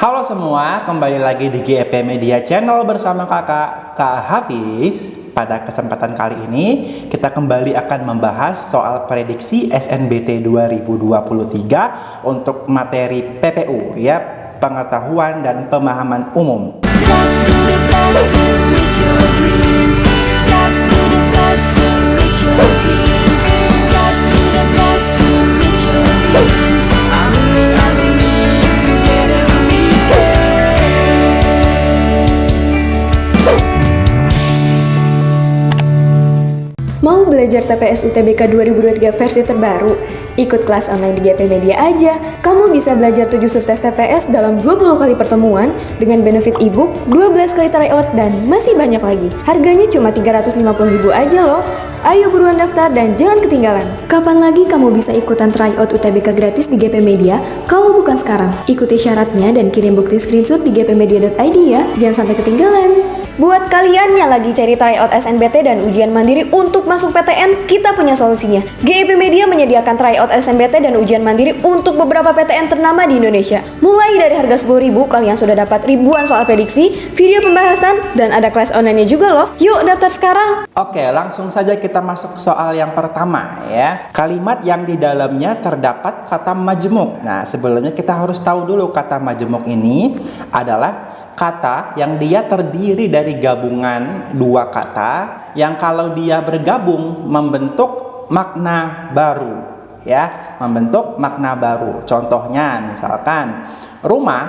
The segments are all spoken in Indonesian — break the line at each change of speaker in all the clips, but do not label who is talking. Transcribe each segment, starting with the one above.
Halo semua, kembali lagi di GEP Media Channel bersama kakak Kak Hafiz. Pada kesempatan kali ini kita kembali akan membahas soal prediksi SNBT 2023 untuk materi PPU ya, pengetahuan dan pemahaman umum.
Mau belajar TPS UTBK 2023 versi terbaru? Ikut kelas online di GP Media aja. Kamu bisa belajar 7 subtes TPS dalam 20 kali pertemuan dengan benefit ebook, 12 kali tryout, dan masih banyak lagi. Harganya cuma 350.000 aja loh. Ayo buruan daftar dan jangan ketinggalan. Kapan lagi kamu bisa ikutan tryout UTBK gratis di GP Media? Kalau bukan sekarang, ikuti syaratnya dan kirim bukti screenshot di gpmedia.id ya. Jangan sampai ketinggalan. Buat kalian yang lagi cari tryout SNBT dan ujian mandiri untuk masuk PTN, kita punya solusinya. GEP Media menyediakan tryout SNBT dan ujian mandiri untuk beberapa PTN ternama di Indonesia. Mulai dari harga 10.000, kalian sudah dapat ribuan soal prediksi, video pembahasan, dan ada kelas online-nya juga loh. Yuk daftar sekarang.
Oke, langsung saja kita masuk soal yang pertama ya. Kalimat yang di dalamnya terdapat kata majemuk. Nah, sebelumnya kita harus tahu dulu kata majemuk ini adalah kata yang dia terdiri dari gabungan dua kata yang kalau dia bergabung membentuk makna baru ya, membentuk makna baru. Contohnya misalkan rumah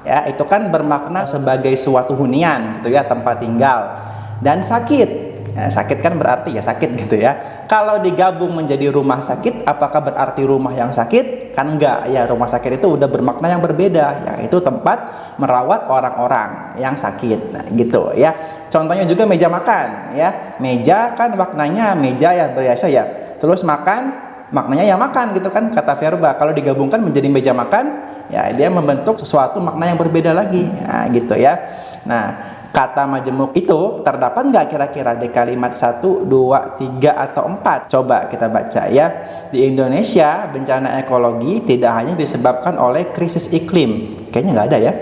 ya, itu kan bermakna sebagai suatu hunian gitu ya, tempat tinggal. Dan sakit, ya, sakit kan berarti ya sakit gitu ya. Kalau digabung menjadi rumah sakit, apakah berarti rumah yang sakit? Kan enggak ya, rumah sakit itu udah bermakna yang berbeda, yaitu tempat merawat orang-orang yang sakit. Nah, gitu ya. Contohnya juga meja makan ya. Meja kan maknanya meja ya, biasa ya. Terus makan maknanya ya makan gitu kan, kata verba. Kalau digabungkan menjadi meja makan, ya dia membentuk sesuatu makna yang berbeda lagi. Nah, gitu ya. Nah, kata majemuk itu terdapat nggak kira-kira di kalimat 1, 2, 3, atau 4? Coba kita baca ya. Di Indonesia, bencana ekologi tidak hanya disebabkan oleh krisis iklim. Kayaknya nggak ada ya?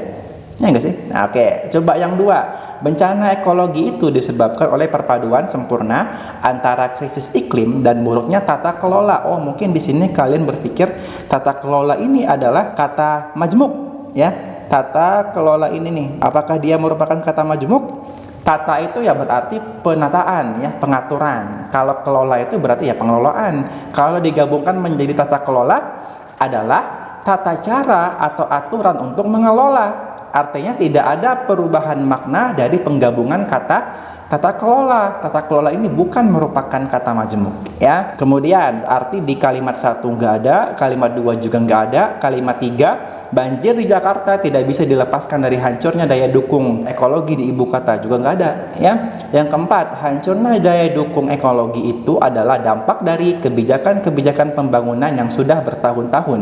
Ya nggak sih? Nah, oke. Coba yang 2. Bencana ekologi itu disebabkan oleh perpaduan sempurna antara krisis iklim dan buruknya tata kelola. Oh, mungkin di sini kalian berpikir tata kelola ini adalah kata majemuk ya. Tata kelola ini nih, apakah dia merupakan kata majemuk? Tata itu ya berarti penataan ya, pengaturan. Kalau kelola itu berarti ya pengelolaan. Kalau digabungkan menjadi tata kelola adalah tata cara atau aturan untuk mengelola. Artinya tidak ada perubahan makna dari penggabungan kata tata kelola. Tata kelola ini bukan merupakan kata majemuk ya. Kemudian arti di kalimat 1 nggak ada, kalimat 2 juga nggak ada, kalimat 3 banjir di Jakarta tidak bisa dilepaskan dari hancurnya daya dukung ekologi di ibu kota, juga nggak ada ya. Yang keempat, hancurnya daya dukung ekologi itu adalah dampak dari kebijakan-kebijakan pembangunan yang sudah bertahun-tahun.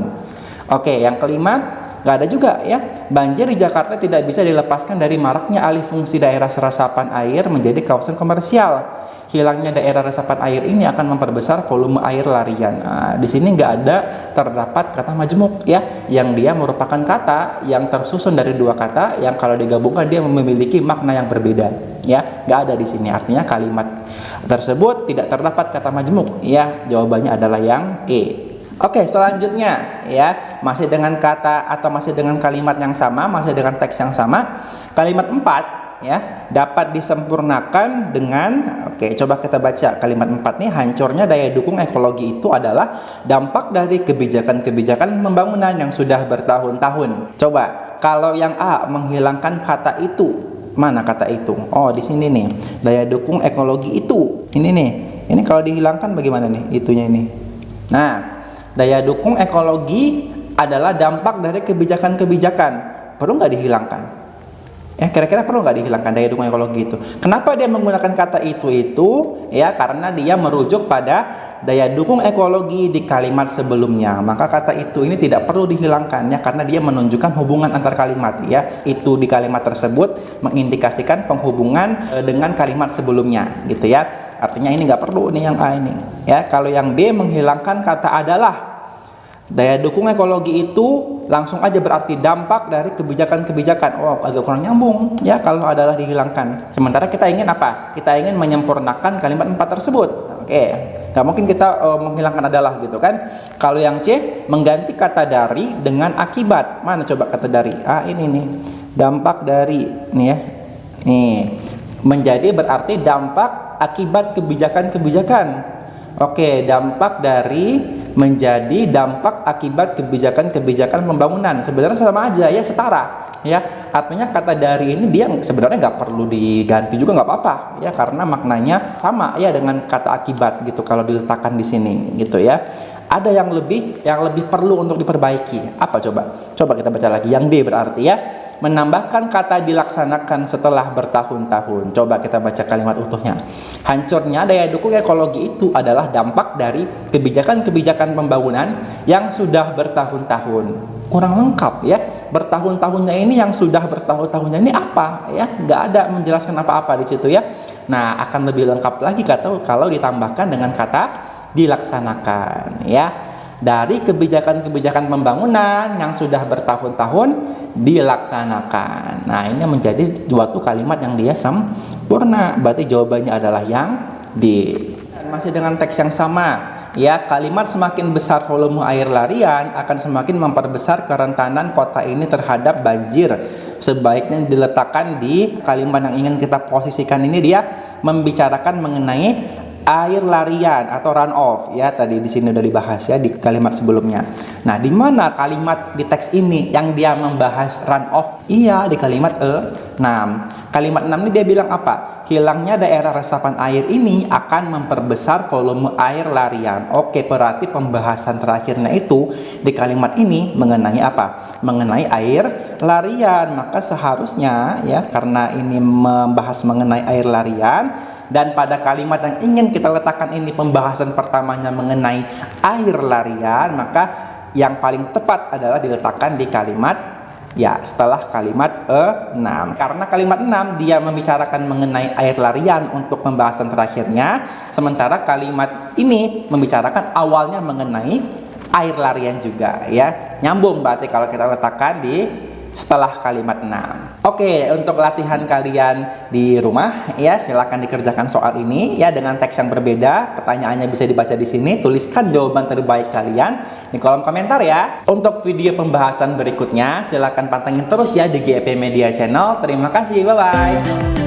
Oke, yang kelima, nggak ada juga ya. Banjir di Jakarta tidak bisa dilepaskan dari maraknya alih fungsi daerah resapan air menjadi kawasan komersial. Hilangnya daerah resapan air ini akan memperbesar volume air larian. Nah, di sini nggak ada terdapat kata majemuk ya, yang dia merupakan kata yang tersusun dari dua kata yang kalau digabungkan dia memiliki makna yang berbeda ya. Nggak ada di sini, artinya kalimat tersebut tidak terdapat kata majemuk ya. Jawabannya adalah yang E. Oke, selanjutnya ya, masih dengan kata atau masih dengan kalimat yang sama, masih dengan teks yang sama. Kalimat 4 ya, dapat disempurnakan dengan, oke, coba kita baca kalimat 4 nih. Hancurnya daya dukung ekologi itu adalah dampak dari kebijakan-kebijakan pembangunan yang sudah bertahun-tahun. Coba kalau yang A menghilangkan kata itu, mana kata itu? Oh, di sini nih, daya dukung ekologi itu. Ini nih, ini kalau dihilangkan bagaimana nih itunya ini? Nah, daya dukung ekologi adalah dampak dari kebijakan-kebijakan. Perlu nggak dihilangkan? Ya, kira-kira perlu nggak dihilangkan daya dukung ekologi itu? Kenapa dia menggunakan kata itu? Ya, karena dia merujuk pada daya dukung ekologi di kalimat sebelumnya. Maka kata itu ini tidak perlu dihilangkan ya, karena dia menunjukkan hubungan antar kalimat ya. Itu di kalimat tersebut mengindikasikan penghubungan dengan kalimat sebelumnya gitu ya. Artinya ini nggak perlu nih yang A ini ya. Kalau yang B menghilangkan kata adalah, Daya dukung ekologi itu langsung aja berarti dampak dari kebijakan-kebijakan. Oh, agak kurang nyambung ya kalau adalah dihilangkan. Sementara kita ingin apa? Kita ingin menyempurnakan kalimat 4 tersebut. Oke, nggak mungkin kita menghilangkan adalah gitu kan. Kalau yang C, mengganti kata dari dengan akibat. Mana coba kata dari? Ini nih. Dampak dari nih ya. Nih. Menjadi berarti dampak akibat kebijakan-kebijakan. Oke, dampak dari menjadi dampak akibat kebijakan-kebijakan pembangunan. Sebenarnya sama aja ya, setara ya. Artinya kata dari ini dia sebenarnya nggak perlu diganti juga nggak apa-apa ya, karena maknanya sama ya dengan kata akibat gitu kalau diletakkan di sini gitu ya. Ada yang lebih perlu untuk diperbaiki. Apa coba? Coba kita baca lagi. Yang D berarti ya, menambahkan kata dilaksanakan setelah bertahun-tahun. Coba kita baca kalimat utuhnya. Hancurnya daya dukung ekologi itu adalah dampak dari kebijakan-kebijakan pembangunan yang sudah bertahun-tahun. Kurang lengkap ya. Bertahun-tahunnya ini, yang sudah bertahun-tahunnya ini apa ya? Nggak ada menjelaskan apa-apa di situ ya. Nah, akan lebih lengkap lagi kalau ditambahkan dengan kata dilaksanakan ya. Dari kebijakan-kebijakan pembangunan yang sudah bertahun-tahun dilaksanakan. Nah, ini menjadi suatu kalimat yang dia sempurna. Berarti jawabannya adalah yang D. Masih dengan teks yang sama ya, kalimat semakin besar volume air larian akan semakin memperbesar kerentanan kota ini terhadap banjir. Sebaiknya diletakkan di kalimat yang ingin kita posisikan ini, dia membicarakan mengenai air larian atau run off ya, tadi di sini udah dibahas ya di kalimat sebelumnya. Nah, di mana kalimat di teks ini yang dia membahas run off? Iya, di kalimat E6. Kalimat 6 ini dia bilang apa? Hilangnya daerah resapan air ini akan memperbesar volume air larian. Oke, berarti pembahasan terakhirnya itu di kalimat ini mengenai apa? Mengenai air larian. Maka seharusnya ya, karena ini membahas mengenai air larian, dan pada kalimat yang ingin kita letakkan ini pembahasan pertamanya mengenai air larian, maka yang paling tepat adalah diletakkan di kalimat ya setelah kalimat E6. Karena kalimat 6 dia membicarakan mengenai air larian untuk pembahasan terakhirnya, sementara kalimat ini membicarakan awalnya mengenai air larian juga ya. Nyambung berarti kalau kita letakkan di setelah kalimat 6. Oke, untuk latihan kalian di rumah ya, silahkan dikerjakan soal ini ya dengan teks yang berbeda. Pertanyaannya bisa dibaca di sini. Tuliskan jawaban terbaik kalian di kolom komentar ya. Untuk video pembahasan berikutnya silahkan pantengin terus ya di GEP Media Channel. Terima kasih, bye bye.